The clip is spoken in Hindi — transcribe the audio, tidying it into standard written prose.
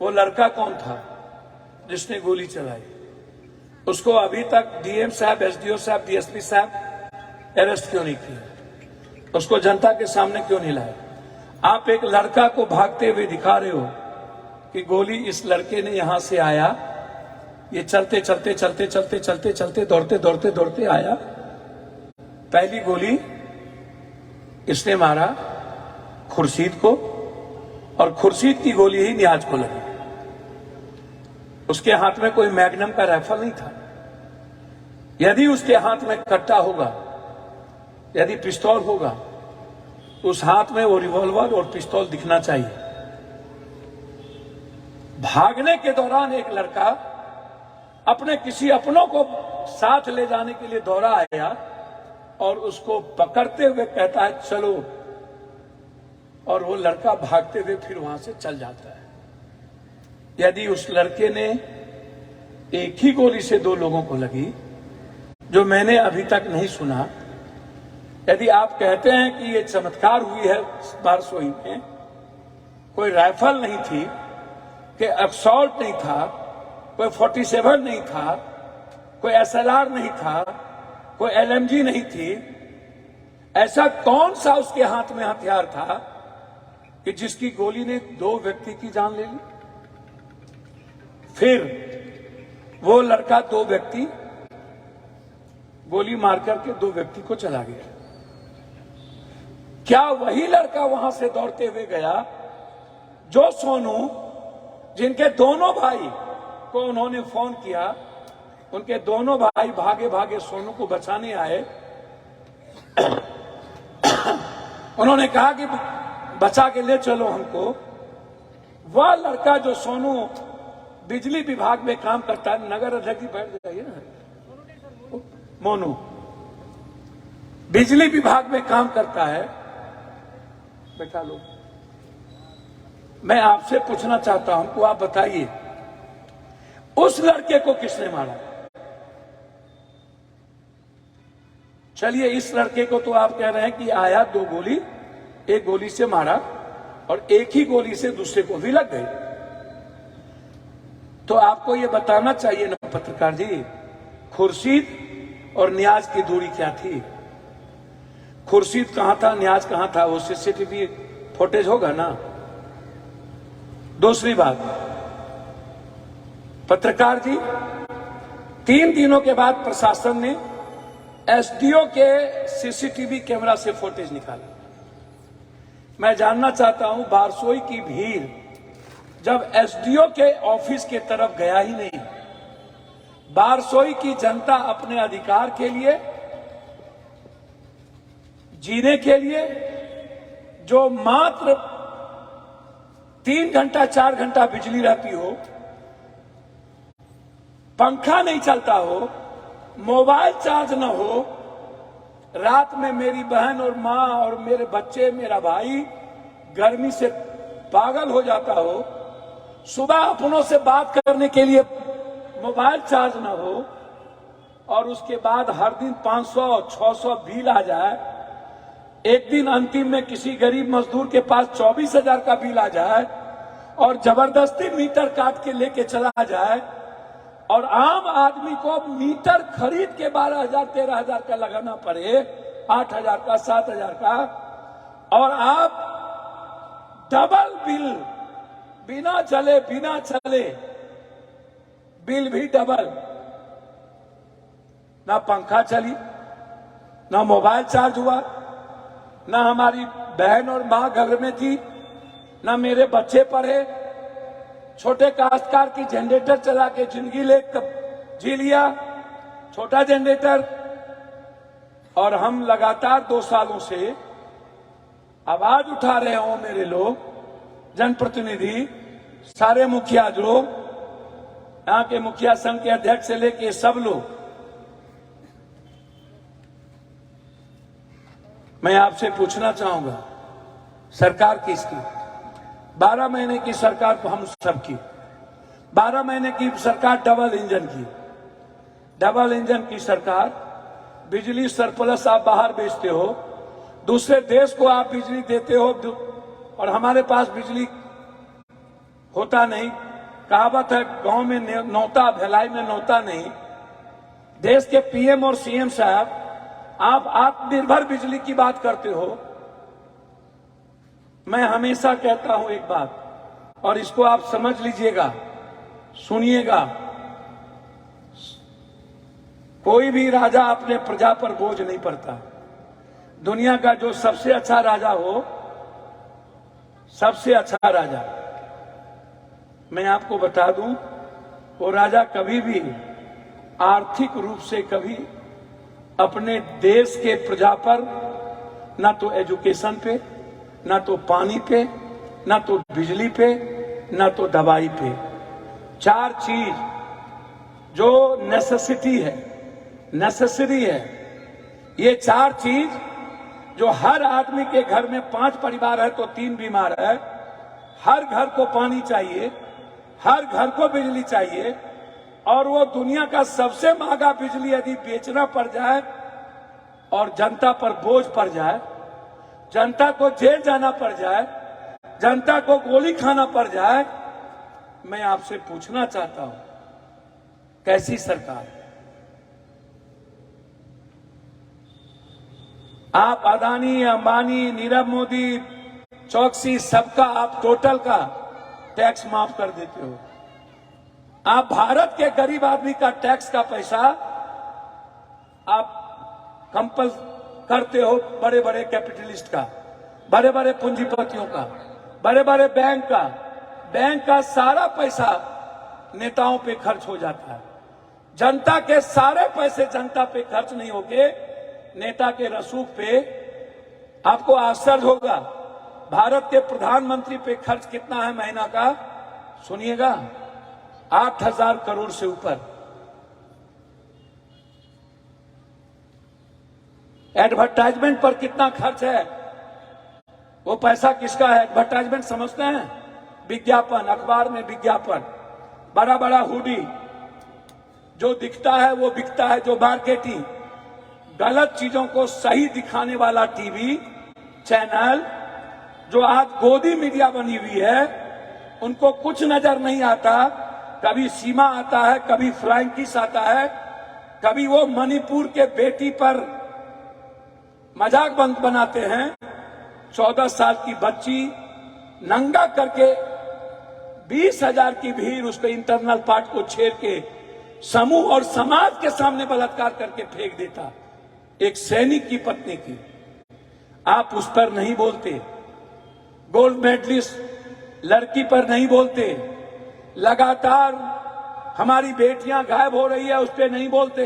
वो लड़का कौन था जिसने गोली चलाई? उसको अभी तक डीएम साहब, एसडीओ साहब, डीएसपी साहब अरेस्ट क्यों नहीं किए? उसको जनता के सामने क्यों नहीं लाए? आप एक लड़का को भागते हुए दिखा रहे हो कि गोली इस लड़के ने यहां से आया, ये चलते चलते चलते चलते चलते चलते दौड़ते दौड़ते दौड़ते आया, पहली गोली इसने मारा खुर्शीद को, और खुर्शीद की गोली ही नियाज को लगी। उसके हाथ में कोई मैग्नम का राइफल नहीं था। यदि उसके हाथ में कट्टा होगा, यदि पिस्तौल होगा, तो उस हाथ में वो रिवॉल्वर और पिस्तौल दिखना चाहिए। भागने के दौरान एक लड़का अपने किसी अपनों को साथ ले जाने के लिए दौड़ा आया और उसको पकड़ते हुए कहता है चलो, और वो लड़का भागते हुए फिर वहां से चल जाता है। यदि उस लड़के ने एक ही गोली से 2 लोगों को लगी, जो मैंने अभी तक नहीं सुना, यदि आप कहते हैं कि ये चमत्कार हुई है बारसोई में, कोई राइफल नहीं थी, कि असॉल्ट नहीं था, कोई 47 नहीं था, कोई एसएलआर नहीं था, कोई एलएमजी नहीं थी, ऐसा कौन सा उसके हाथ में हथियार था कि जिसकी गोली ने 2 व्यक्ति की जान ले ली? फिर वो लड़का 2 व्यक्ति गोली मारकर के 2 व्यक्ति को चला गया। क्या वही लड़का वहां से दौड़ते हुए गया जो सोनू, जिनके दोनों भाई को उन्होंने फोन किया, उनके दोनों भाई भागे भागे सोनू को बचाने आए, उन्होंने कहा कि बचा के ले चलो हमको। वह लड़का जो सोनू बिजली विभाग में काम करता है, नगर अध्यक्ष बैठ जाइए ना, मोनू बिजली विभाग में काम करता है, बैठा लो। मैं आपसे पूछना चाहता हूं कि आप बताइए, उस लड़के को किसने मारा? चलिए, इस लड़के को तो आप कह रहे हैं कि आया 2 गोली, एक गोली से मारा और एक ही गोली से दूसरे को भी लग गई। तो आपको यह बताना चाहिए ना पत्रकार जी, खुर्शीद और नियाज की दूरी क्या थी? खुर्शीद कहां था, नियाज कहां था? वो सीसीटीवी फुटेज होगा ना। दूसरी बात, पत्रकार जी, 3 दिनों के बाद प्रशासन ने एसडीओ के सीसीटीवी कैमरा से फुटेज निकाला। मैं जानना चाहता हूं, बारसोई की भीड़ जब एसडीओ के ऑफिस के तरफ गया ही नहीं, बारसोई की जनता अपने अधिकार के लिए, जीने के लिए, जो मात्र 3 घंटा 4 घंटा बिजली रहती हो, पंखा नहीं चलता हो, मोबाइल चार्ज न हो, रात में मेरी बहन और मां और मेरे बच्चे, मेरा भाई गर्मी से पागल हो जाता हो, सुबह अपनों से बात करने के लिए मोबाइल चार्ज न हो, और उसके बाद हर दिन 500-600 बिल आ जाए, एक दिन अंतिम में किसी गरीब मजदूर के पास 24,000 का बिल आ जाए और जबरदस्ती मीटर काट के लेके चला जाए, और आम आदमी को मीटर खरीद के 12,000-13,000 का लगाना पड़े, 8,000 का, 7,000 का, और आप डबल बिल, बिना चले बिना चले बिल भी डबल, ना पंखा चली, ना मोबाइल चार्ज हुआ, ना हमारी बहन और मां घर में थी, ना मेरे बच्चे पढ़े, छोटे काश्तकार की जनरेटर चला के जिंदगी ले जी लिया, छोटा जनरेटर। और हम लगातार 2 सालों से आवाज उठा रहे हो, मेरे लोग, जनप्रतिनिधि, सारे मुखिया लोग, यहाँ के मुखिया संघ के अध्यक्ष से लेके सब लोग। मैं आपसे पूछना चाहूंगा, सरकार किसकी? 12 महीने की सरकार तो हम सबकी, 12 महीने की सरकार डबल इंजन की, डबल इंजन की सरकार। बिजली सरप्लस आप बाहर बेचते हो, दूसरे देश को आप बिजली देते हो, और हमारे पास बिजली होता नहीं, कहावत है, गांव में नौता भिलाई में नौता नहीं। देश के पीएम और सीएम साहब, आप आत्मनिर्भर बिजली की बात करते हो। मैं हमेशा कहता हूं एक बात, और इसको आप समझ लीजिएगा, सुनिएगा। कोई भी राजा अपने प्रजा पर बोझ नहीं पड़ता। दुनिया का जो सबसे अच्छा राजा हो, सबसे अच्छा राजा, मैं आपको बता दूं, वो राजा कभी भी आर्थिक रूप से कभी अपने देश के प्रजा पर, ना तो एजुकेशन पे, ना तो पानी पे, ना तो बिजली पे, ना तो दवाई पे, 4 चीज जो नेसेसिटी है, नेसेसरी है, ये 4 चीज जो हर आदमी के घर में 5 परिवार है तो 3 बीमार है, हर घर को पानी चाहिए, हर घर को बिजली चाहिए, और वो दुनिया का सबसे महंगा बिजली यदि बेचना पड़ जाए और जनता पर बोझ पड़ जाए, जनता को जेल जाना पड़ जाए, जनता को गोली खाना पड़ जाए, मैं आपसे पूछना चाहता हूं, कैसी सरकार? आप अदानी, अंबानी, नीरव मोदी, चौकसी, सबका आप टोटल का टैक्स माफ कर देते हो। आप भारत के गरीब आदमी का टैक्स का पैसा आप कंपल करते हो, बड़े बड़े कैपिटलिस्ट का, बड़े बड़े पूंजीपतियों का, बड़े बड़े बैंक का सारा पैसा नेताओं पे खर्च हो जाता है। जनता के सारे पैसे जनता पे खर्च नहीं होके नेता के रसूख पे। आपको आश्चर्य होगा, भारत के प्रधानमंत्री पे खर्च कितना है महीना का? सुनिएगा, 8,000 करोड़ से ऊपर। एडवर्टाइजमेंट पर कितना खर्च है? वो पैसा किसका है? एडवर्टाइजमेंट समझते हैं? विज्ञापन, अखबार में विज्ञापन, बड़ा बड़ा हुडी, जो दिखता है वो बिकता है, जो मार्केटिंग, गलत चीजों को सही दिखाने वाला टीवी चैनल, जो आज गोदी मीडिया बनी हुई है, उनको कुछ नजर नहीं आता। कभी सीमा आता है, कभी फ्लाइंग किस आता है, कभी वो मणिपुर के बेटी पर मजाक बनाते हैं। 14 साल की बच्ची नंगा करके 20,000 की भीड़ उसके इंटरनल पार्ट को छेड़ के समूह और समाज के सामने बलात्कार करके फेंक देता, एक सैनिक की पत्नी की। आप उस पर नहीं बोलते, गोल्ड मेडलिस्ट लड़की पर नहीं बोलते, लगातार हमारी बेटियां गायब हो रही है उस पर नहीं बोलते।